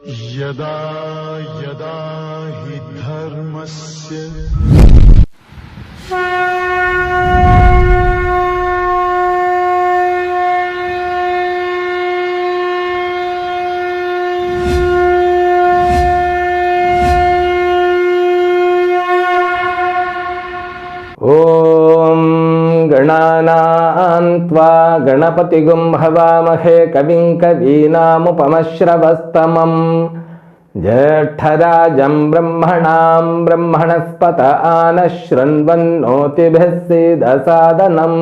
यदा यदा हि धर्मस्य ॐ गणानां त्वा गणपतिगुं हवामहे कविं कवीनामुपमश्रवस्तमम् ज्येष्ठराजं ब्रह्मणां ब्रह्मणस्पत आनशृण्वन्नोतिभिः सीदसादनम्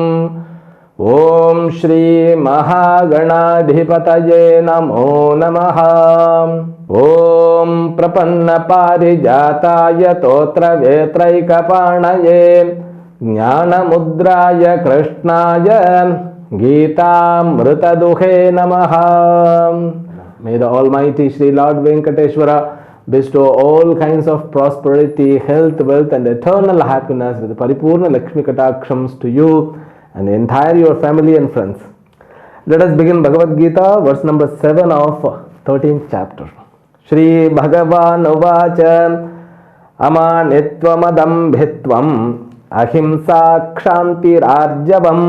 ॐ श्रीमहागणाधिपतये नमो नमः। ॐ प्रपन्नपारिजाताय तोत्रवेत्रैकपाणये ज्ञानमुद्राय कृष्णाय गीतामृतदुहे नमः। May the Almighty Sri Lord Venkateshwara bestow all kinds of prosperity, health, wealth and eternal happiness with Paripurna Lakshmi Katakshams to you and the entire your family and friends. Let us begin Bhagavad Gita, verse number 7 of 13th chapter. Shri Bhagavan Uvacha Amanitvamadambhitvam Ahimsa Kshantirarjavam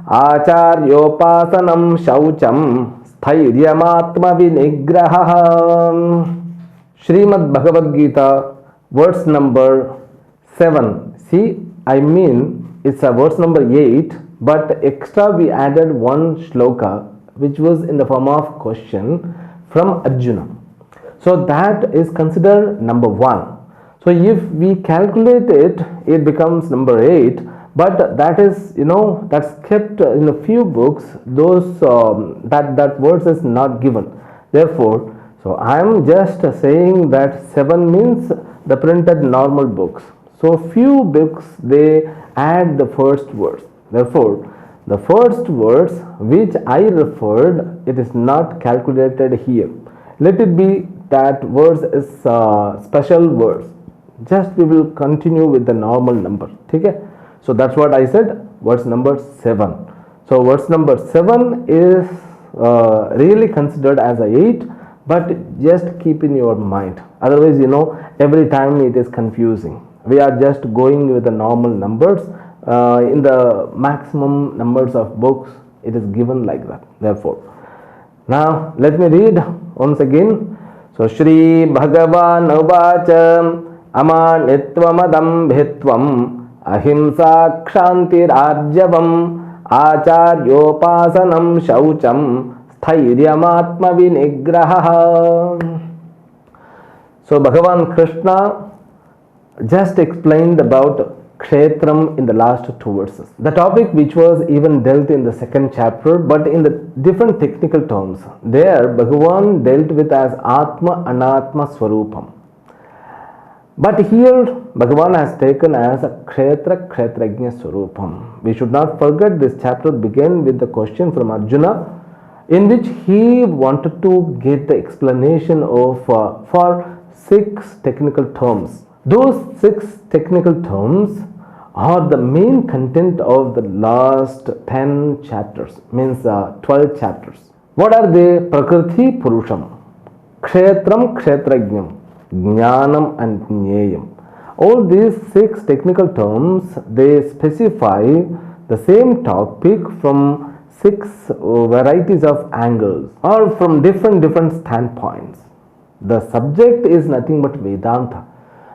Acharyopasanam Shaucham Sthairyamaatma Vinigraha. Srimad Bhagavad Gita, verse number 7. See, I mean, it's a verse number 8, but extra we added one shloka which was in the form of question from Arjuna. So that is considered number 1. So if we calculate it, it becomes number 8, but that is, that's kept in a few books, those that verse is not given. Therefore, so I am just saying that 7 means the printed normal books. So few books they add the first verse. Therefore, the first verse which I referred, it is not calculated here. Let it be that verse is special verse. Just we will continue with the normal number. Okay? So that's what I said, verse number 7. So verse number 7 is really considered as a 8, but just keep in your mind. Otherwise, every time it is confusing. We are just going with the normal numbers. In the maximum numbers of books, it is given like that. Therefore, now let me read once again. So Shri Bhagavan Uvacha Amanitvamadambhitvam Ahimsa Kshantirarjavam Acharyopasanam Shaucham Sthairyamaatma Vinigraha. So Bhagavan Krishna just explained about Kshetram in the last 2 verses. The topic which was even dealt in the second chapter, but in the different technical terms. There Bhagavan dealt with as Atma Anatma Swarupam. But here Bhagavan has taken as a Kshetra Kshetrajna Swarupam. We should not forget this chapter began with the question from Arjuna, in which he wanted to get the explanation of for 6 technical terms. Those 6 technical terms are the main content of the last 10 chapters, means 12 chapters. What are they? Prakriti Purusham, Kshetram Kshetrajnam, Jnanam and Jneyam. All these 6 technical terms, they specify the same topic from 6 varieties of angles or from different standpoints. The subject is nothing but Vedanta.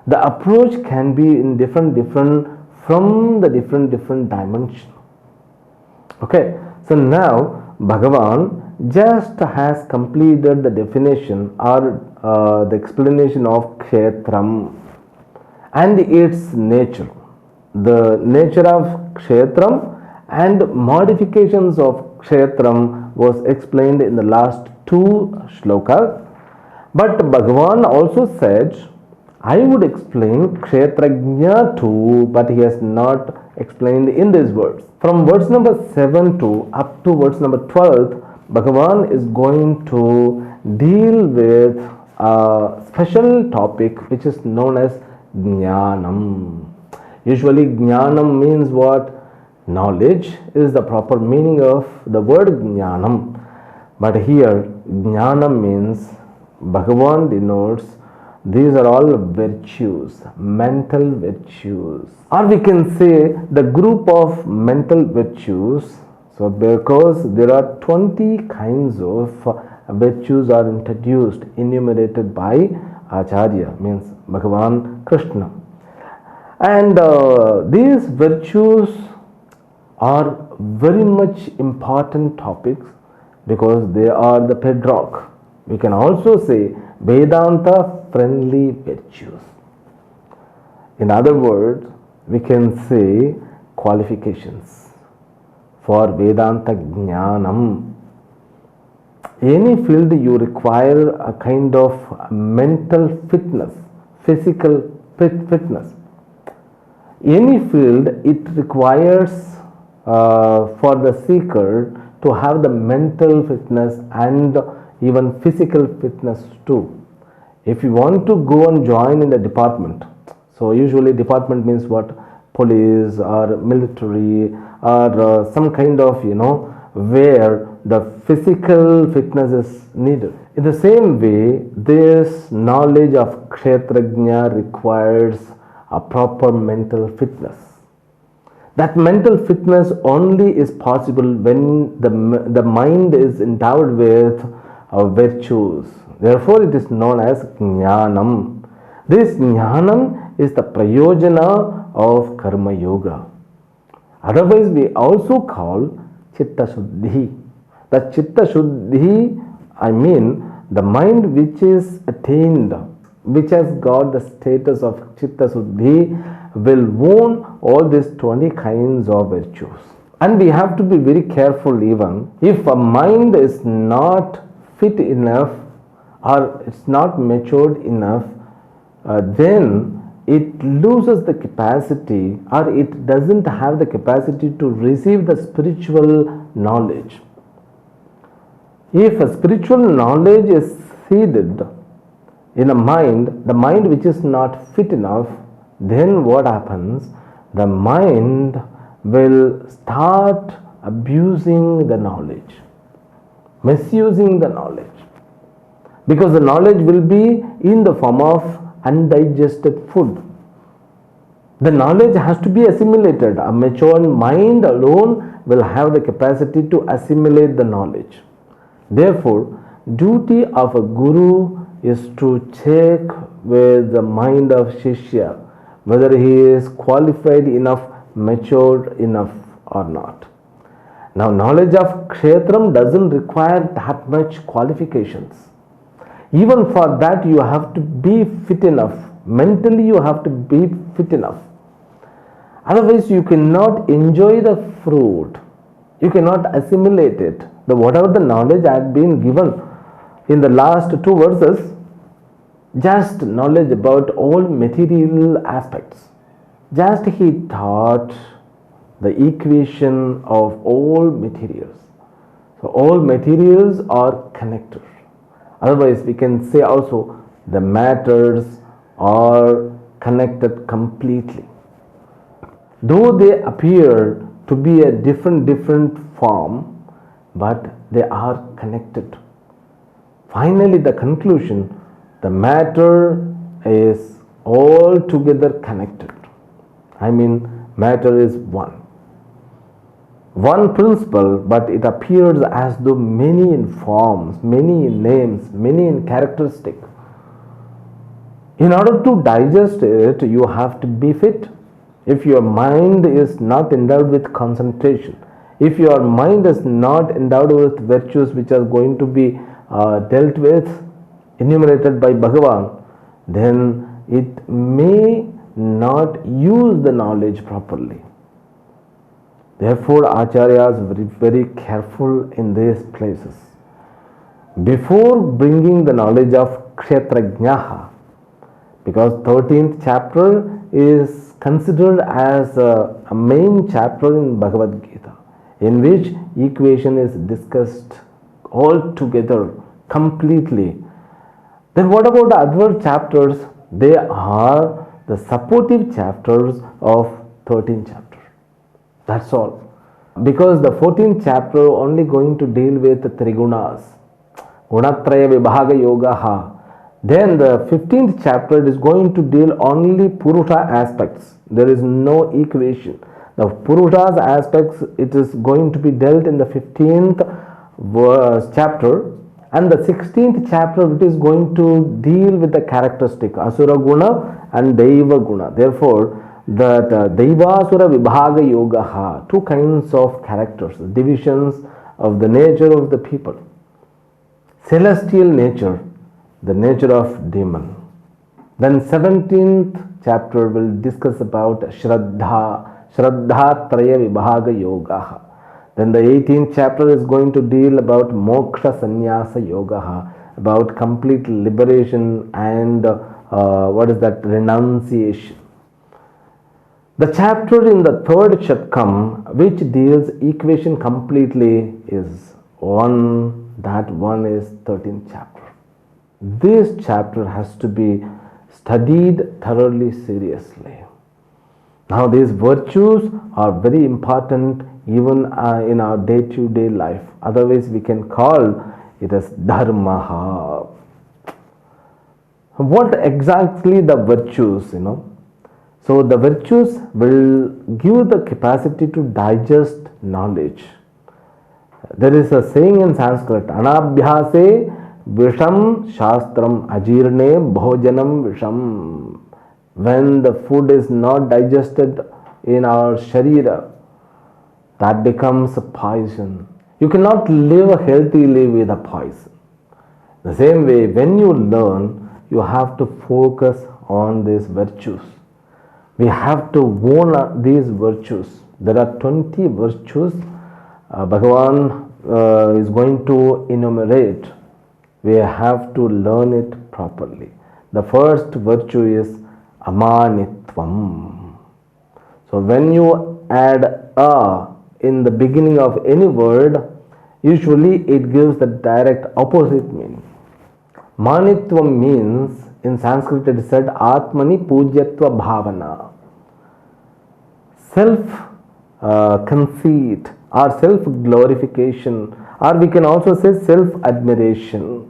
The approach can be in different from the different dimension. Okay, so now Bhagavan just has completed the definition or the explanation of Kshetram and its nature. The nature of Kshetram and modifications of Kshetram was explained in the last 2 shlokas. But Bhagavan also said, I would explain Kshetrajna too, but he has not explained in this verse. From verse number 7 to up to verse number 12, Bhagavan is going to deal with a special topic which is known as Jnanam. Usually Jnanam means what? Knowledge is the proper meaning of the word Jnanam. But here Jnanam means Bhagavan denotes these are all virtues, mental virtues. Or we can say the group of mental virtues. So, because there are 20 kinds of virtues are introduced, enumerated by Acharya, means Bhagavan Krishna. And these virtues are very much important topics because they are the bedrock. We can also say Vedanta friendly virtues. In other words, we can say qualifications for Vedanta Jnanam. Any field you require a kind of mental fitness, physical fitness. Any field it requires for the seeker to have the mental fitness and even physical fitness too. If you want to go and join in the department, so usually department means what? Police or military or some kind of, where the physical fitness is needed. In the same way, this knowledge of Kshetrajna requires a proper mental fitness. That mental fitness only is possible when the mind is endowed with virtues. Therefore, it is known as Jnanam. This Jnanam is the Prayojana of Karma Yoga. Otherwise, we also call Chitta Shuddhi. The Chitta Shuddhi, I mean the mind which is attained, which has got the status of Chitta Shuddhi, will own all these 20 kinds of virtues. And we have to be very careful even if a mind is not fit enough or it's not matured enough, then it loses the capacity or it doesn't have the capacity to receive the spiritual knowledge. If a spiritual knowledge is seeded in a mind, the mind which is not fit enough, then what happens? The mind will start abusing the knowledge, misusing the knowledge, because the knowledge will be in the form of undigested food. The knowledge has to be assimilated. A mature mind alone will have the capacity to assimilate the knowledge. Therefore, duty of a guru is to check with the mind of Shishya whether he is qualified enough, matured enough or not. Now, knowledge of Kshetram doesn't require that much qualifications. Even for that, you have to be fit enough. Mentally, you have to be fit enough. Otherwise, you cannot enjoy the fruit. You cannot assimilate it. Whatever the knowledge had been given in the last two verses, just knowledge about all material aspects. Just he taught the equation of all materials. So, all materials are connected. Otherwise, we can say also the matters are connected completely. Though they appear to be a different form, but they are connected. Finally, the conclusion, the matter is all together connected. I mean, matter is one. One principle, but it appears as though many in forms, many in names, many in characteristic. In order to digest it, you have to be fit. If your mind is not endowed with concentration, if your mind is not endowed with virtues which are going to be dealt with, enumerated by Bhagavan, then it may not use the knowledge properly. Therefore, Acharyas are very careful in these places. Before bringing the knowledge of Kshetrajnaha, because 13th chapter is considered as a main chapter in Bhagavad Gita, in which equation is discussed all together completely. Then what about the other chapters? They are the supportive chapters of 13th chapter. That's all. Because the 14th chapter only going to deal with the trigunas. Gunatraya Vibhaga Yoga. Then the 15th chapter is going to deal only Purusha aspects. There is no equation. The Purusha's aspects, it is going to be dealt in the 15th chapter, and the 16th chapter it is going to deal with the characteristic Asura Guna and Deva Guna. Therefore, that Devasura Vibhaga Yoga, two kinds of characters, divisions of the nature of the people. Celestial nature, the nature of demon. Then 17th chapter will discuss about Shraddha Traya Vibhaga Yoga. Then the 18th chapter is going to deal about Moksha Sannyasa Yoga, about complete liberation and renunciation. The chapter in the third Shatkam, which deals equation completely, is that one is 13th chapter. This chapter has to be studied thoroughly, seriously. Now these virtues are very important even in our day-to-day life. Otherwise we can call it as dharma. What exactly the virtues, So the virtues will give the capacity to digest knowledge. There is a saying in Sanskrit, Anabhyase Visham Shastram Ajirne Bhojanam Visham. When the food is not digested in our sharira, that becomes a poison. You cannot live healthily with a poison. The same way, when you learn, you have to focus on these virtues. We have to own these virtues. There are 20 virtues Bhagavan is going to enumerate. We have to learn it properly. The first virtue is amanitvam. So when you add a in the beginning of any word, usually it gives the direct opposite meaning. Manitvam means, in Sanskrit it is said, Atmani Pujyatva Bhavana. Self-conceit or self-glorification, or we can also say self-admiration.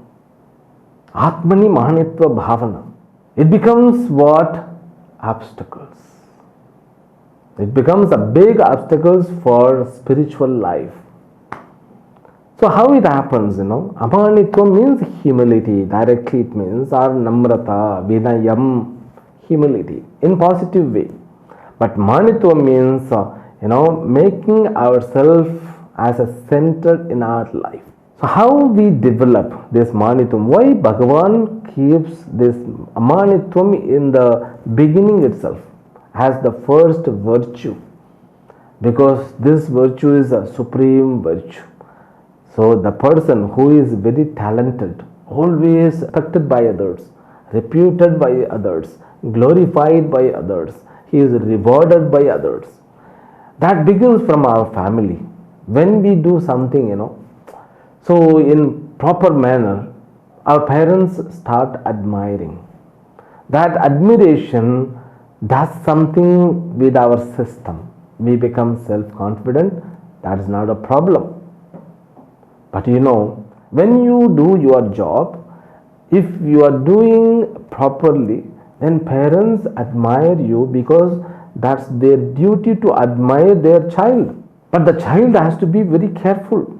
Atmani Mahanitva Bhavana. It becomes what? Obstacles. It becomes a big obstacles for spiritual life. So how it happens, Amanitva means humility. Directly it means or namrata, vinayam, humility in positive way. But manitva means, making ourselves as a center in our life. So how we develop this manitvam? Why Bhagavan keeps this manitvam in the beginning itself as the first virtue? Because this virtue is a supreme virtue. So the person who is very talented, always respected by others, reputed by others, glorified by others, he is rewarded by others. That begins from our family. When we do something, so in proper manner, our parents start admiring. That admiration does something with our system. We become self-confident. That is not a problem. But when you do your job, if you are doing properly, then parents admire you because that's their duty to admire their child. But the child has to be very careful.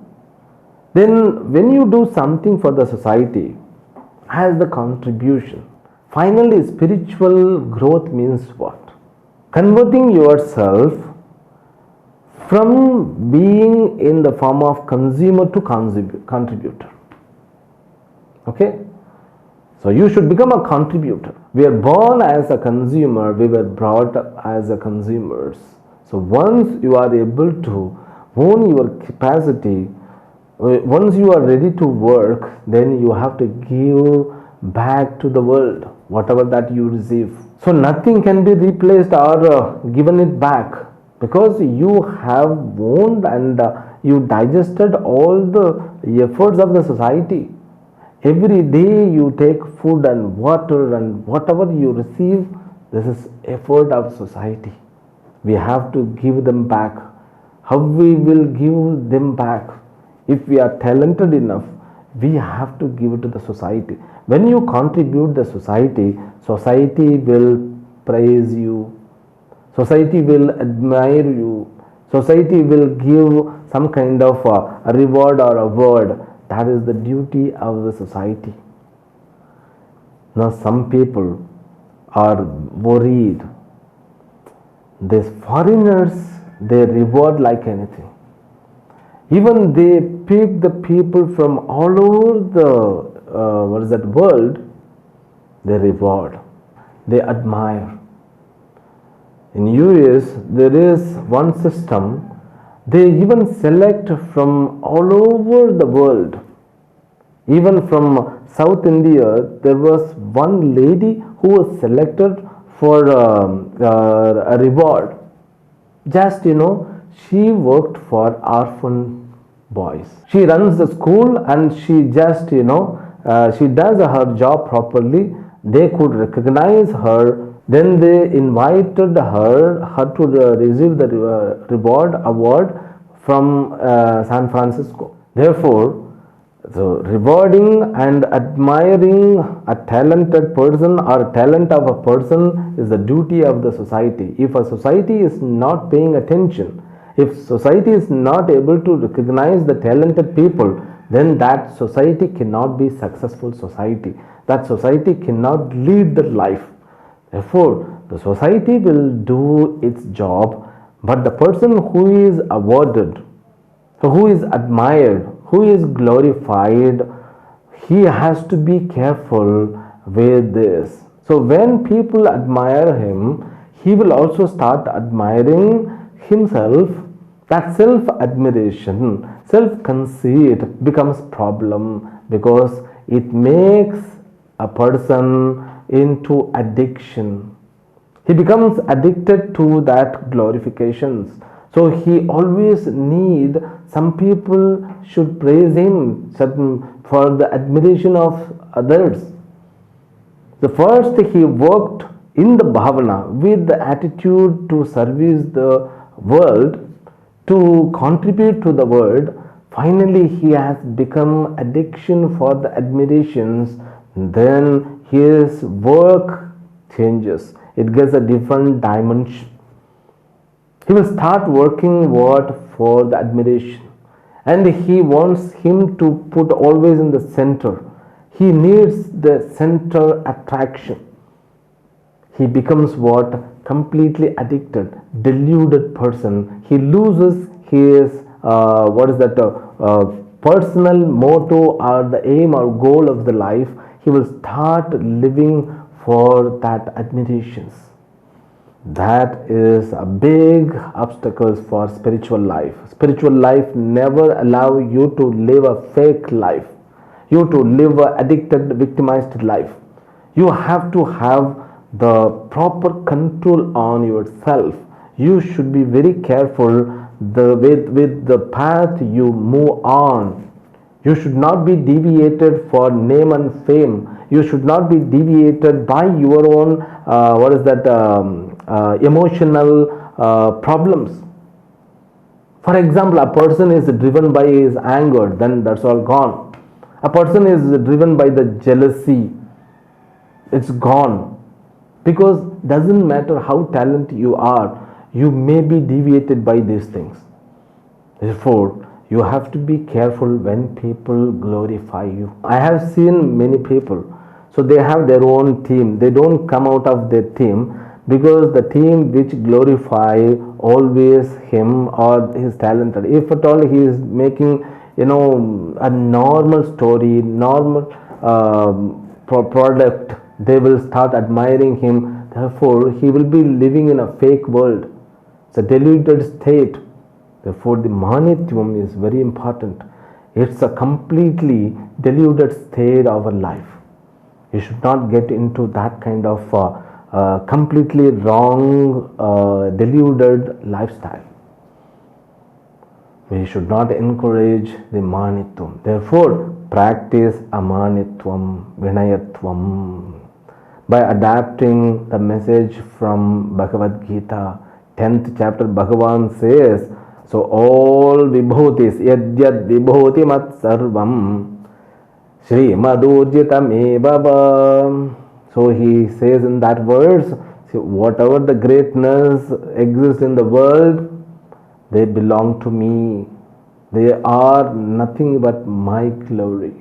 Then when you do something for the society as the contribution, finally spiritual growth means what? Converting yourself from being in the form of consumer to contributor. Okay? So you should become a contributor. We are born as a consumer, we were brought up as a consumers. So once you are able to own your capacity, once you are ready to work, then you have to give back to the world whatever that you receive. So nothing can be replaced or given it back, because you have owned and you digested all the efforts of the society. Every day you take food and water and whatever you receive, this is effort of society. We have to give them back. How we will give them back? If we are talented enough, we have to give it to the society. When you contribute the society, society will praise you, society will admire you, society will give some kind of a reward or a word. That is the duty of the society. Now some people are worried. These foreigners, they reward like anything. Even they pick the people from all over the world. They reward, they admire. In US, there is one system. They even select from all over the world. Even from South India, there was one lady who was selected for a reward. Just she worked for orphan boys. She runs the school and she just she does her job properly. They could recognize her. Then they invited her to receive the reward award from San Francisco. Therefore, so rewarding and admiring a talented person or talent of a person is the duty of the society. If a society is not paying attention, if society is not able to recognize the talented people, then that society cannot be successful society. That society cannot lead the life. Therefore, the society will do its job, but the person who is awarded, who is admired, who is glorified, he has to be careful with this. So when people admire him, he will also start admiring himself. That self-admiration, self-conceit becomes problem because it makes a person into addiction. He becomes addicted to that glorifications. So he always need some people should praise him for the admiration of others. The first he worked in the bhavana with the attitude to service the world, to contribute to the world. Finally he has become addiction for the admirations. Then his work changes. It gets a different dimension. He will start working for the admiration, and he wants him to put always in the center. He needs the center attraction. He becomes completely addicted, deluded person. He loses his personal motto or the aim or goal of the life. He will start living for that admirations. That is a big obstacle for spiritual life. Spiritual life never allow you to live a fake life, you to live a addicted, victimized life. You have to have the proper control on yourself. You should be very careful with the path you move on. You should not be deviated for name and fame. You should not be deviated by your own emotional problems. For example, a person is driven by his anger, then that's all gone. A person is driven by the jealousy, it's gone. Because doesn't matter how talented you are, you may be deviated by these things. Therefore, you have to be careful when people glorify you. I have seen many people, so they have their own team. They don't come out of their team because the team which glorify always him or his talented. If at all he is making a normal story, normal product, they will start admiring him. Therefore, he will be living in a fake world. It's a deluded state. Therefore, the manitvam is very important. It's a completely deluded state of a life. You should not get into that kind of completely wrong, deluded lifestyle. We should not encourage the manitvam. Therefore, practice amanitvam, vinayatvam. By adapting the message from Bhagavad Gita, 10th chapter, Bhagavan says, so all vibhutis, yadyad vibhuti mat sarvam, Shri Madhurjitameva. So he says in that verse, see, whatever the greatness exists in the world, they belong to me. They are nothing but my glory.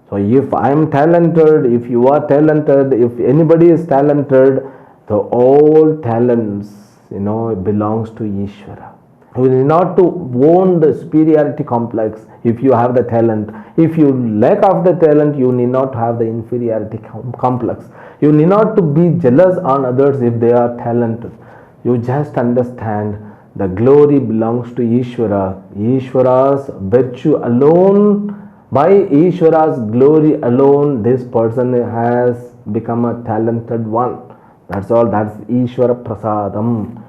So if I am talented, if you are talented, if anybody is talented, the all talents, belongs to Ishvara. You need not to own the superiority complex if you have the talent. If you lack of the talent, you need not have the inferiority complex. You need not to be jealous on others if they are talented. You just understand the glory belongs to Ishvara. Ishvara's virtue alone, by Ishvara's glory alone, this person has become a talented one. That's all. That's Ishvara Prasadam.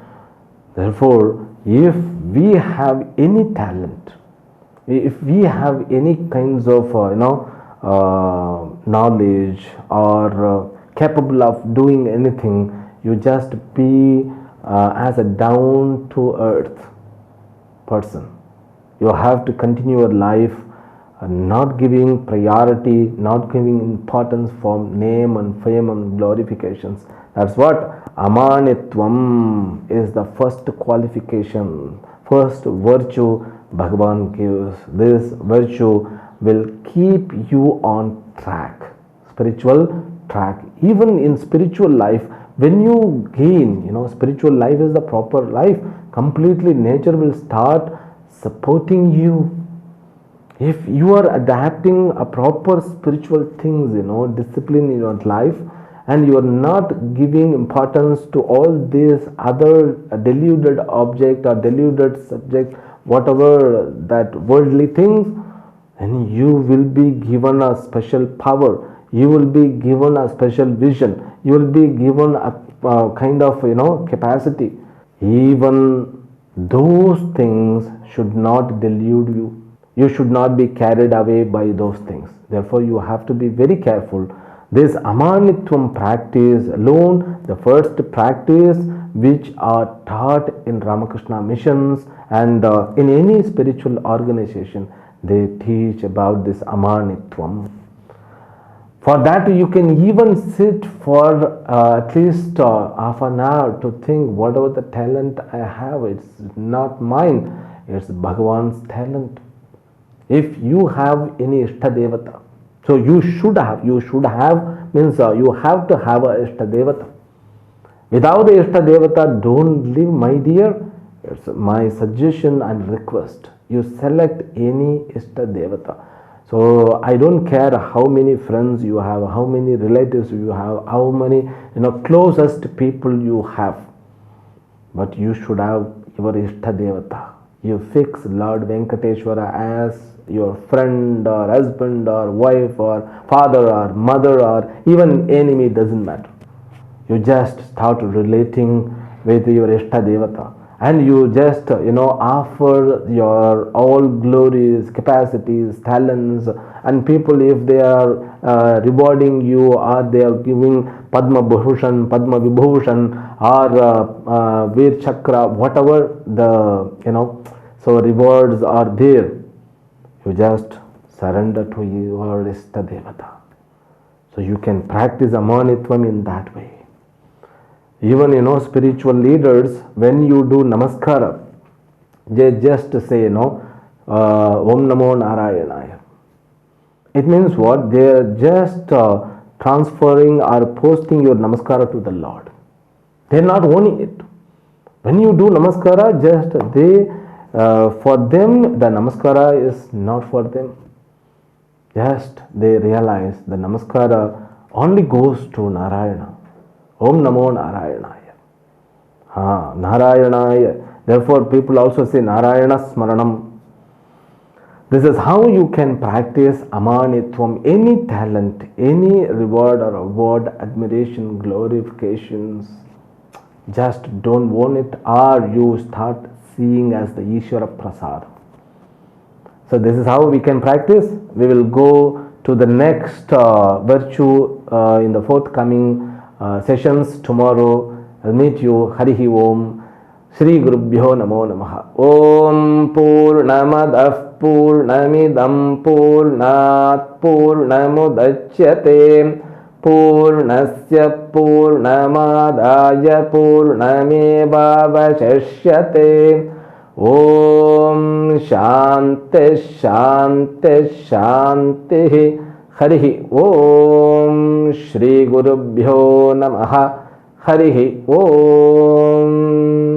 Therefore, if we have any talent, if we have any kinds of knowledge or capable of doing anything, you just be as a down to earth person. You have to continue your life not giving priority, not giving importance for name and fame and glorifications. That's what Amanitvam is, the first qualification, first virtue Bhagavan gives. This virtue will keep you on track, spiritual track. Even in spiritual life, when you gain, spiritual life is the proper life, completely nature will start supporting you. If you are adapting a proper spiritual things, discipline in your life, and you are not giving importance to all these other deluded object or deluded subject, whatever that worldly things, then you will be given a special power. You will be given a special vision. You will be given a kind of capacity. Even those things should not delude you. You should not be carried away by those things. Therefore, you have to be very careful. This Amanitvam practice alone, the first practice which are taught in Ramakrishna missions and in any spiritual organization, they teach about this Amanitvam. For that, you can even sit for at least half an hour to think whatever the talent I have, it's not mine, it's Bhagavan's talent. If you have any Ishtadevata, so you should have means you have to have a Ishtadevata. Without a Ishtadevata, don't live, my dear. It's my suggestion and request. You select any Ishtadevata. So I don't care how many friends you have, how many relatives you have, how many closest people you have, but you should have your Ishtadevata. You fix Lord Venkateshwara as your friend or husband or wife or father or mother or even enemy, doesn't matter. You just start relating with your Ishtadevata and you just offer your all glories, capacities, talents, and people, if they are rewarding you or they are giving Padma Bhushan, Padma Vibhushan or Veer Chakra, whatever the so rewards are there, you just surrender to your Ishtadevata. So you can practice Amanitvam in that way. Even spiritual leaders, when you do Namaskara, they just say Om Namo Narayanaya. It means what? They are just transferring or posting your Namaskara to the Lord. They are not owning it. When you do Namaskara, just for them the Namaskara is not for them. Just they realize the Namaskara only goes to Narayana. Om Namo Narayanaya. Narayanaya. Therefore, people also say Narayana Smaranam. This is how you can practice Amanitvam. Any talent, any reward or award, admiration, glorifications, just don't own it, or you start seeing as the Ishvara Prasad. So this is how we can practice. We will go to the next virtue in the forthcoming sessions tomorrow. I'll meet you. Harihi Om. Shri गुरुभ्यो नमो नमः। ओम पूर्णमदः पूर्णमिदं पूर्णात् पूर्णमुदच्यते पूर्णस्य पूर्णमादाय पूर्णमेवावशिष्यते। ओम शांति शांति शांति। हरि ओम श्री गुरुभ्यो नमः। हरि ओम।